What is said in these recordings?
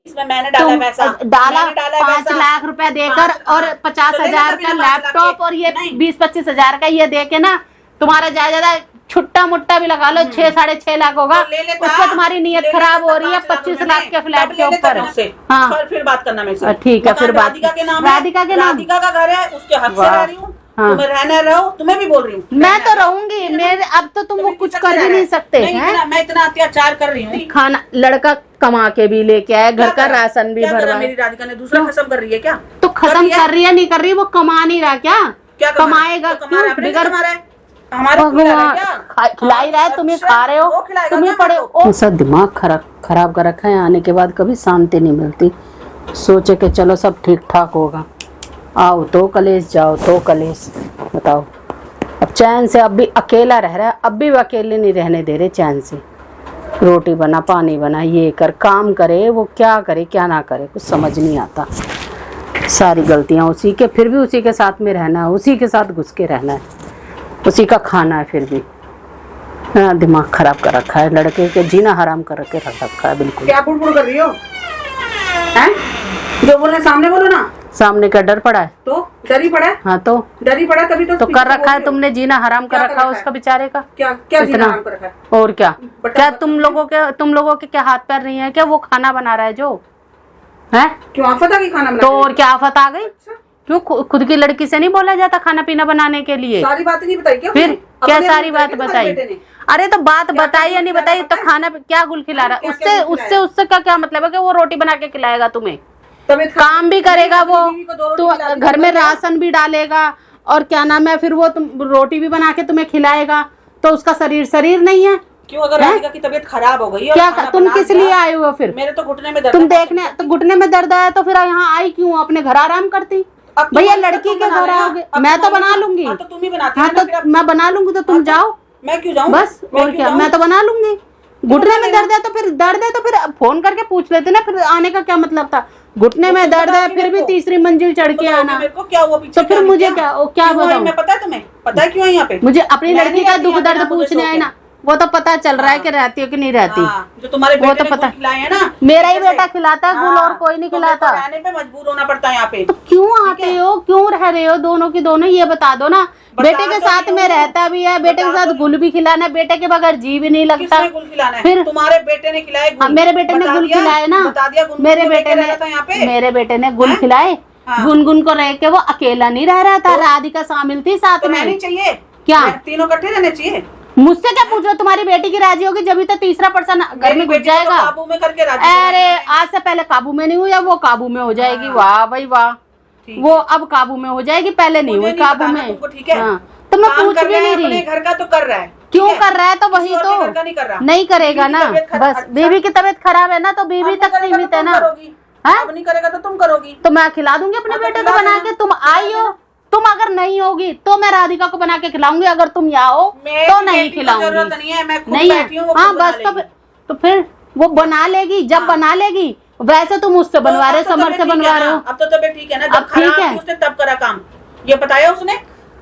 इसमें मैंने डाला पैसा, डाला 5 लाख रुपए देकर और 50,000 का लैपटॉप और ये 20-25,000 का ये दे के ना, तुम्हारा ज्यादा छुट्टा मुट्टा भी लगा लो 6-6.5 लाख होगा, उस पर तुम्हारी नीयत खराब हो रही है 25 लाख के फ्लैट के ऊपर। हाँ फिर बात करना मेरे से। ठीक है, फिर बात। राधिका का नाम, राधिका का घर है, उसके हक से रह रही हूँ। हाँ। तुम्हें रहना रहो, तुम्हें भी बोल रही हूँ मैं तो रहूंगी, मेरे अब तो तुम वो कुछ कर भी नहीं सकते हैं। मैं इतना अत्याचार कर रही हूँ। खाना लड़का कमा के भी लेके आए, घर का राशन भी भरवा। मेरी राधिका ने दूसरा खत्म कर रही है क्या? तो खत्म कर रही है, नहीं कर रही, वो कमा नहीं रहा क्या कमाएगा? खिला ही रहा है, तुम्हें खा रहे हो, तुम्हें पड़े ऐसा दिमाग खराब कर रखा है। आने के बाद कभी शांति नहीं मिलती, सोचे कि चलो सब ठीक ठाक होगा, आओ तो कलेश, जाओ तो कलेश। बताओ, अब चैन से अब भी अकेला रह रहा है, अब भी वो अकेले नहीं रहने दे रहे चैन से। रोटी बना, पानी बना, ये कर, काम करे, वो क्या करे क्या ना करे, कुछ समझ नहीं आता। सारी गलतियां उसी के, फिर भी उसी के साथ में रहना है, उसी के साथ घुस के रहना है, उसी का खाना है, फिर भी हाँ, दिमाग खराब कर रखा है, लड़के के जीना हराम कर रख रखा है बिल्कुल। क्या बुड़ कर रही हो? हैं? जो बोलना सामने बोलो ना। सामने का डर पड़ा है तो डर ही पड़ा है। हाँ तो डर ही पड़ा, कभी तो कर रखा है तुमने, जीना हराम कर रखा है उसका बेचारे का। क्या जीना हराम कर रखा है? और क्या तुम लोगों के क्या हाथ पैर नहीं है क्या? वो खाना बना रहा है जो है, क्यों आफत आ गई खाना बनाने? तो और क्या आफत आ गई? क्यों खुद की लड़की से नहीं बोला जाता खाना पीना बनाने के लिए? सारी बातें नहीं बताई क्या? फिर क्या सारी बात बताई? अरे तो बात बताई या नहीं बताई? तो खाना क्या गुल खिला रहा है? उससे क्या मतलब है कि वो रोटी बना के खिलाएगा तुम्हें? काम भी करेगा वो, तो घर में राशन भी डालेगा, और क्या नाम है, फिर वो तुम रोटी भी बना के तुम्हें खिलाएगा, तो उसका शरीर नहीं है क्यों? अगर राधिका की तबीयत खराब हो गई, क्या तुम किस लिए आए हो? फिर मेरे तो घुटने में दर्द, तुम देखने तो घुटने में दर्द आया, तो फिर यहाँ आई क्यों? अपने घर आराम करती भैया, लड़की के घर आओगे, मैं तो बना लूंगी। तो तुम ही बनाती। हाँ तो मैं बना लूंगी, तो तुम जाओ। मैं क्यों जाऊँ? बस और क्या, मैं तो बना लूंगी। घुटने में दर्द है तो फिर फोन करके पूछ लेते ना, फिर आने का क्या मतलब था? घुटने में दर्द है फिर भी तीसरी मंजिल चढ़ के आना, मेरे को क्या हुआ पीछे? तो फिर मुझे क्या बताऊं? मैं पता है तुम्हें, पता है क्यों है यहाँ पे? मुझे अपनी लड़की का दुख दर्द पूछने आए ना, वो तो पता चल रहा है कि रहती हो कि नहीं रहती। जो तुम्हारे वो तो पता है ना, मेरा ही बेटा खिलाता है गुल, और कोई नहीं खिलाता। रहने पे मजबूर होना पड़ता है यहाँ पे। तो क्यों आते हो, क्यों रह रहे हो दोनों की दोनों? ये बता दो ना। बेटे के साथ में रहता भी है, बेटे के साथ गुल भी खिलाना, बेटे के बगैर जी भी नहीं लगता। गुल खिलाना है? फिर तुम्हारे बेटे ने खिलाए गुल? मेरे बेटे ने गुल खिलाए ना, मेरे बेटे ने गुल खिलाए। गुनगुन को रह के वो अकेला नहीं रह रहा था, राधिका शामिल थी साथ में। रहनी चाहिए क्या? तीनों इकट्ठे रहने चाहिए। मुझसे क्या पूछ रहे? तुम्हारी बेटी की राजी होगी जब तो तीसरा पर्सन घर में घुस जाएगा। काबू में करके राजी। अरे आज से पहले काबू में नहीं हुई, अब वो काबू में हो जाएगी। वाह भाई वाह, वो अब काबू में हो जाएगी, पहले नहीं हुई काबू में। ठीक है, तो मैं पूछ भी नहीं रही घर का तो कर रहा है। क्यों कर रहा है? तो वही तो नहीं करेगा ना, बस बीवी की तबीयत खराब है ना, तो बीवी तक सीमित है ना। अब नहीं करेगा तो तुम करोगी। तो मैं खिला दूंगी अपने बेटे को बना के। तुम आई हो, तुम अगर नहीं होगी तो मैं राधिका को बना के खिलाऊंगी, अगर तुम यहाँ हो तो नहीं खिलाऊंगी। नहीं है हाँ बस, तो फिर वो बना लेगी, जब बना लेगी। वैसे तुम उससे बनवा रहे, समर से बनवा रहे हो। अब तो तबीयत ठीक है ना? अब ठीक है, उसने तब करा काम, ये बताया उसने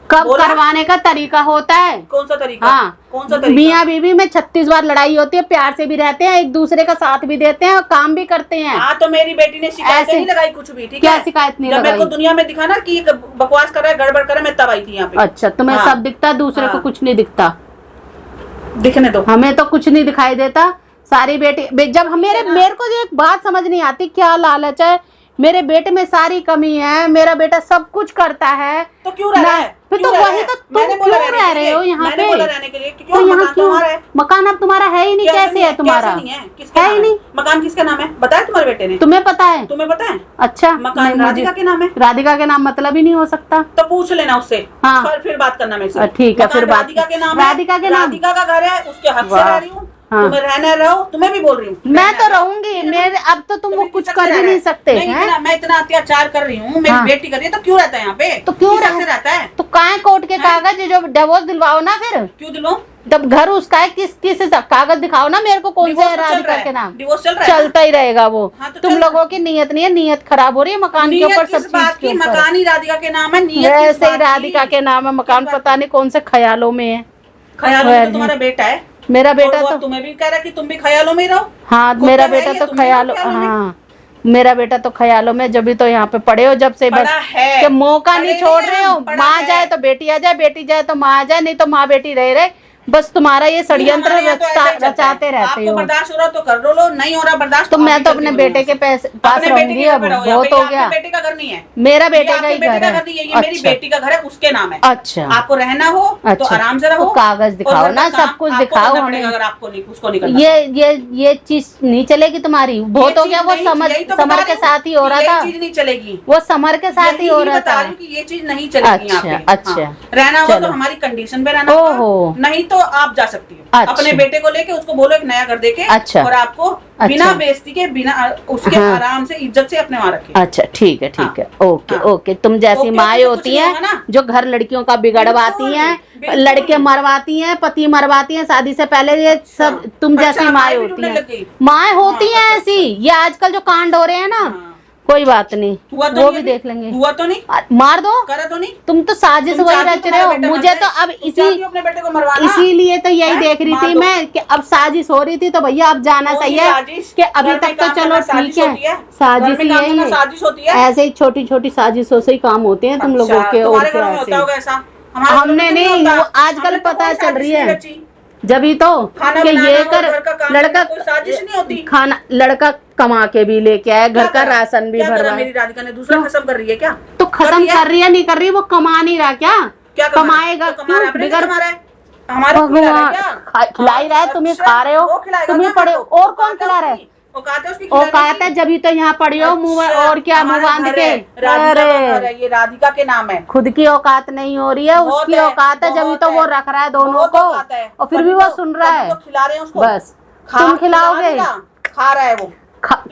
कब करवाने का तरीका होता है? कौन सा तरीका? हाँ, कौन सा तरीका? मियाँ बीवी में 36 बार लड़ाई होती है, प्यार से भी रहते हैं, एक दूसरे का साथ भी देते हैं और काम भी करते हैं। हाँ तो मेरी बेटी ने शिकायत नहीं लगाई कुछ भी, ठीक है? क्या शिकायत नहीं लगाई? मेरे को दुनिया में दिखा ना कि बकवास कर रहा है, गड़बड़ कर रहा है, मैं तब आई थी यहाँ पे। अच्छा, तुम्हें सब दिखता है, दूसरे को कुछ नहीं दिखता? दिखने दो, हमें तो कुछ नहीं दिखाई देता। सारी बेटी जब मेरे को एक बात समझ नहीं आती, क्या लालच है? मेरे बेटे में सारी कमी है, मेरा बेटा सब कुछ करता है, तो क्यों रह रहा है? फिर तो वही तो तुम क्यों रह रहे हो यहाँ पे? तो यहाँ क्यों? मकान अब तुम्हारा है ही नहीं, कैसे है तुम्हारा? है ही नहीं। मकान किसका नाम है बताया तुम्हारे बेटे ने? तुम्हें पता है? तुम्हें पता है? अच्छा, मकान राधिका के नाम है। राधिका के नाम मतलब ही नहीं हो सकता, तो पूछ लेना उससे। हाँ फिर बात करना मेरे से। ठीक है, फिर बात। राधिका के नाम, राधिका के नाम, राधिका का घर है, उसके हक से रह रही हूँ। तुम्हें रहना रहो, तुम्हें भी बोल रही हूँ मैं तो रहूंगी। मेरे अब तो तुम वो कुछ कर भी नहीं सकते हैं। मैं इतना अत्याचार कर रही हूँ, मेरी बेटी कर रही है, तो क्यों रहता है यहाँ पे? तो क्यों रहता है? तो काहे कोर्ट के कागज जो डिवोर्स दिलवाओ ना, फिर क्यों दिलवाऊं? जब घर उसका है, किस कागज दिखाओ ना मेरे को, कौन से राधिका के नाम। डिवोर्स चलता ही रहेगा वो। तुम लोगों की नीयत नहीं है, नीयत खराब हो रही है मकान के ऊपर, सब चीज के ऊपर। मकान ही राधिका के नाम है, वैसे ही राधिका के नाम है, मकान पता नहीं कौन से ख्यालों में है। ख्यालों में तुम्हारा बेटा है, मेरा बेटा तो तुम्हें भी कह रहा है कि तुम भी ख्यालों में रहो। हाँ मेरा बेटा तो ख्यालों, हाँ मेरा बेटा तो ख्यालों में जब भी तो यहाँ पे पड़े हो जब से बस पड़ा है। कि मौका नहीं पड़े छोड़ नहीं रहे हम, हो। पड़ा माँ है। जाए तो बेटी आ जाए, बेटी जाए तो माँ आ जाए, नहीं तो माँ बेटी रहे बस तुम्हारा ये षड्यंत्र हमारे यहाँ तो ऐसे ही चलता है। रचाते रहते आपको हो। बर्दाश्त हो रहा तो कर लो, नहीं हो रहा बर्दाश्त तो मैं आप तो ही अपने जल्दी बेटे के बनाओ। पास अपने बेटे रहूंगी के घर अब, पे रहो, बहुत यहाँ हो पे गया। आपके बेटे का घर नहीं है, मेरा ये बेटे का आपके ही बेटे घर का है। घर नहीं है, ये मेरी अच्छा बेटी का घर है, उसके नाम है। अच्छा आपको रहना हो तो अच्छा। आराम से रहो, तो कागज दिखाओ और ना, घर का सब कुछ काम आपको दिखाओ करना हमें। पड़ेगा, अगर आपको नहीं उसको नहीं करना। ये चीज नहीं चलेगी तुम्हारी, बहुत हो चीज गया। वो नहीं, समर यही तो समर बता के रही हूँ साथ ही हो कि रहा यही था, चीज नहीं चलेगी, वो समर के साथ ही यही हो रहा बता था। रही हूँ कि ये चीज नहीं चलेगी यहाँ पे। अच्छा। हाँ। रहना हो चलो। तो हमारी कंडीशन पे रहना ओहो। होगा, नहीं तो आप जा सकती हो अच्छा। अपने बेटे को लेके, उसको बोलो एक नया घर देके। अच्छा। और आपको बिना अच्छा। बेइज्जती के, बिना उसके हाँ। आराम से इज्जत से अपने वहाँ रखे। अच्छा ठीक है ठीक है। ओके हाँ। ओके। तुम जैसी ओके, माएँ ओके, तो कुछ होती नहीं हैं होगा ना। जो घर लड़कियों का बिगड़वाती बिल्कुल, हैं, बिल्कुल। लड़के मरवाती हैं, पति मरवाती हैं शादी से पहले, ये सब तुम अच्छा, जैसी माएँ माएँ भी होती ढूंढने हैं। लग गई। माएँ होती हाँ, हैं अच्छा, ऐसी। ये आजकल जो कांड हो रहे हैं ना, हाँ। कोई बात नहीं, हुआ तो वो नहीं भी अभी? देख लेंगे। हुआ तो नहीं, मार दो। करा तो नहीं। तुम तो साजिश तुम वही चाहती रच रहे तुम्हारा हो। बेटा मुझे मर तो जाए? अब तुम चाहती हो अपने बेटे को मरवाना? इसीलिए तो यही हैं? देख रही मार थी दो। मैं कि अब साजिश हो रही थी तो भैया अब जाना कौन सही सी है साजिश? कि अभी घर में तक तो काम चलो करना ठीक साजिश है। होती है? साजिश घर में काम यही करना है, साजिश होती है? ऐसे ही छोटी छोटी साजिशों से ही काम होते हैं तुम लोगों अच्छा, के। और तुम्हारे क्या घरों में होता ऐसे होगा ऐसा? हमारे घरों में हमने तो नहीं, होता। वो आजकल हमने तो पता कोई चल साजिश रही नहीं है रची। जभी तो खाना कि बनाना ये और कर घर का काम लड़का करना कोई साजिश नहीं होती। खाना लड़का कमा के भी लेके आया, घर क्या का करा? राशन भी क्या करा भरवा। मेरी राधिका ने? दूसरा खत्म कर रही है क्या? तो खत्म कर रही है नहीं कर रही, वो कमा नहीं रहा क्या? क्या कमाएगा तो कमा रहा है, अपने लिए बिगड़ कमा रहा है, हमारे को खिला रहा है क्या? खिला ही रहा है, तुम्हें अच्छा, खा रहे वो हो, खिलाएगा तुम्हें ना पड़े हमको। और कौन खिला रहा है? औकात है उसकी और खिलाने कहता की। है जब ही तो यहाँ पड़ी हो मुंह अच्छा, और क्या मुंह हमारा बांध घर के। है, राधिका का घर अरे है, ये राधिका के नाम है। खुद की औकात नहीं हो रही है, बहुत उसकी है, औकात है, जब ही बहुत तो वो है, रख रहा है दोनों बहुत को, औकात है। और फिर कभी भी वो तो- सुन रहा कभी है। तो खिला रहे हैं उसको, बस तुम खिलाओगे, खा रहा है वो।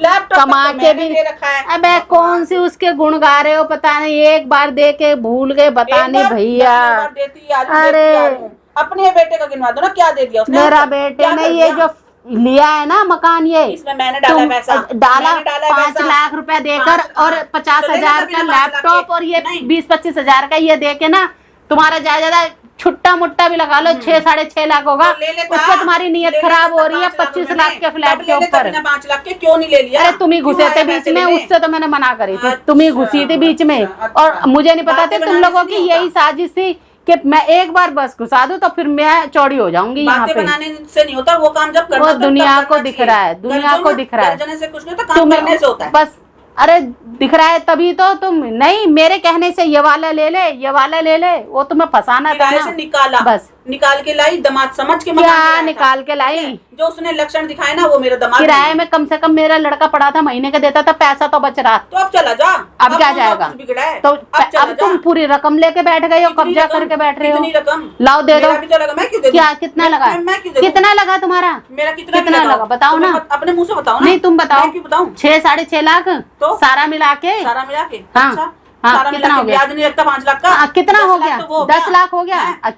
लैपटॉप कमा तो के मैंने भी। ले रखा है। अबे कौन सी उसके गुण गा रहे हो पता नहीं, एक बार दे के भूल गए, बता एक नहीं बार, भैया। 10 बार देती आ रही हूँ, अरे। देती आ रही हूँ। अपने बेटे का गिनवा दो ना, क्या दे दिया उसने? मेरा आज तक? बेटे क्या ने कर ये दिया? जो लिया है ना मकान, ये इसमें मैंने डाला तुम पैसा, डाला मैंने डाला 5 पैसा। लाख रुपए देकर 5, और हाँ। 50,000 तो का लेना था 5 लाख लैपटॉप के। और ये नहीं। 20-25 हजार का ये दे के ना, तुम्हारा ज्यादा छुट्टा मुट्टा भी लगा लो 6-6.5 लाख होगा, तो ले लेता। उस पर तुम्हारी नीयत ले खराब लेता हो रही है 5 लाख 25 रुपए लाख में। के फ्लैट तब के ले लेता ऊपर। बिना 5 लाख के, क्यों नहीं ले लिया? अरे तुम ही क्यों घुसे आया थे बीच पैसे में, लेने? उससे तो मैंने मना करी थी, अच्छा, तुम ही घुसी थी बीच में। अच्छा, और मुझे नहीं पता था बातें तुम बनाने लोगों से की नहीं यही होता। साजिश थी कि मैं एक बार बस घुसा दूं तो फिर मैं चौड़ी हो जाऊंगी यहाँ बातें पे। बनाने से नहीं होता वो काम, जब करना वो होता है, तब दुनिया को करना दिख चाहिए। रहा है, दुनिया को दिख रहा है। गर्जने से कुछ नहीं होता, काम करने से होता है। बस अरे दिख रहा है तभी तो तुम नहीं, मेरे कहने से ये वाला ले ले, ये वाला ले ले, वो तुम्हें फंसाना था किराए ना। से निकाला, बस निकाल के लाई, दामाद समझ के मकान क्या दिलाया था। निकाल के लाई? जो उसने लक्षण दिखाए ना, वो मेरा दामाद किराए नहीं। में कम से कम मेरा लड़का पड़ा था, महीने का देता था, पैसा तो बच रहा। तो अब चला जा, अब क्या कौन सा जाएगा? कुछ बिगड़ा है? तो चला अब तुम जा। पूरी रकम लेके बैठ गए हो, कितनी कब्जा रकम? करके बैठ रहे हो। कितनी रकम? लाओ दे दो। मेरा भी तो लगा, मैं क्यों दे दूं? क्या कितना लगा? मैं क्यों दे दूं? कितना लगा तुम्हारा? मेरा कितना कितना लगा बताओ ना। अपने मुंह से बताओ ना। नहीं तुम बताओ। मैं क्यों बताऊं? 6-6.5 लाख तो? सारा मिला के। सारा मिला के? हाँ। अच्छा, हाँ, सारा कितना मिला हो के गया? ब्याज नहीं लगता 5 लाख का? कितना 10 हो लाख गया? तो वो 10 लाख हो गया। हैं? अच्छा।